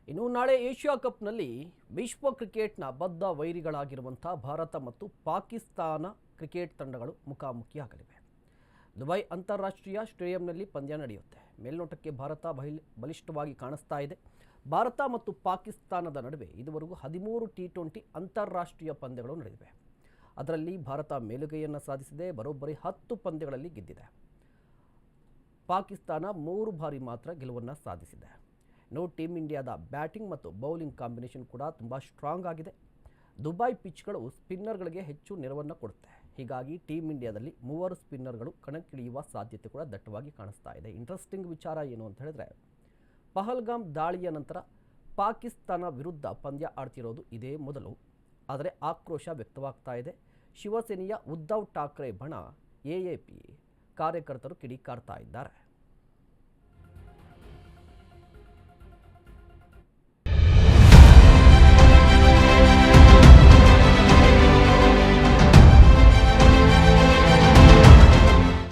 ಇನ್ನು ನಾಳೆ ಏಷ್ಯಾ ಕಪ್ನಲ್ಲಿ ವಿಶ್ವ ಕ್ರಿಕೆಟ್ನ ಬದ್ಧ ವೈರಿಗಳಾಗಿರುವಂಥ ಭಾರತ ಮತ್ತು ಪಾಕಿಸ್ತಾನ ಕ್ರಿಕೆಟ್ ತಂಡಗಳು ಮುಖಾಮುಖಿಯಾಗಲಿವೆ. ದುಬೈ ಅಂತಾರಾಷ್ಟ್ರೀಯ ಸ್ಟೇಡಿಯಂನಲ್ಲಿ ಪಂದ್ಯ ನಡೆಯುತ್ತೆ. ಮೇಲ್ನೋಟಕ್ಕೆ ಭಾರತ ಬಲಿಷ್ಠವಾಗಿ ಕಾಣಿಸ್ತಾ ಇದೆ. ಭಾರತ ಮತ್ತು ಪಾಕಿಸ್ತಾನದ ನಡುವೆ ಇದುವರೆಗೂ 13 T20 ಅಂತಾರಾಷ್ಟ್ರೀಯ ಪಂದ್ಯಗಳು ನಡೆದಿವೆ. ಅದರಲ್ಲಿ ಭಾರತ ಮೇಲುಗೈಯನ್ನು ಸಾಧಿಸಿದೆ. ಬರೋಬ್ಬರಿ 10 ಪಂದ್ಯಗಳಲ್ಲಿ ಗೆದ್ದಿದೆ. ಪಾಕಿಸ್ತಾನ 3 ಬಾರಿ ಮಾತ್ರ ಗೆಲುವನ್ನು ಸಾಧಿಸಿದೆ. ಟೀಮ್ ಇಂಡಿಯಾದ ಬ್ಯಾಟಿಂಗ್ ಮತ್ತು ಬೌಲಿಂಗ್ ಕಾಂಬಿನೇಷನ್ ಕೂಡ ತುಂಬ ಸ್ಟ್ರಾಂಗ್ ಆಗಿದೆ. ದುಬೈ ಪಿಚ್ಗಳು ಸ್ಪಿನ್ನರ್ಗಳಿಗೆ ಹೆಚ್ಚು ನೆರವನ್ನು ಕೊಡುತ್ತೆ. ಹೀಗಾಗಿ ಟೀಮ್ ಇಂಡಿಯಾದಲ್ಲಿ 3 ಸ್ಪಿನ್ನರ್ಗಳು ಕಣಕ್ಕಿಳಿಯುವ ಸಾಧ್ಯತೆ ಕೂಡ ದಟ್ಟವಾಗಿ ಕಾಣಿಸ್ತಾ ಇದೆ. ಇಂಟ್ರೆಸ್ಟಿಂಗ್ ವಿಚಾರ ಏನು ಅಂತ ಹೇಳಿದ್ರೆ, ಪಹಲ್ಗಾಮ್ ದಾಳಿಯ ನಂತರ ಪಾಕಿಸ್ತಾನ ವಿರುದ್ಧ ಪಂದ್ಯ ಆಡ್ತಿರೋದು ಇದೇ ಮೊದಲು. ಆದರೆ ಆಕ್ರೋಶ ವ್ಯಕ್ತವಾಗ್ತಾ ಇದೆ. ಶಿವಸೇನೆಯ ಉದ್ಧವ್ ಠಾಕ್ರೆ ಬಣ AAP ಕಾರ್ಯಕರ್ತರು ಕಿಡಿಕಾರ್ತಾ ಇದ್ದಾರೆ.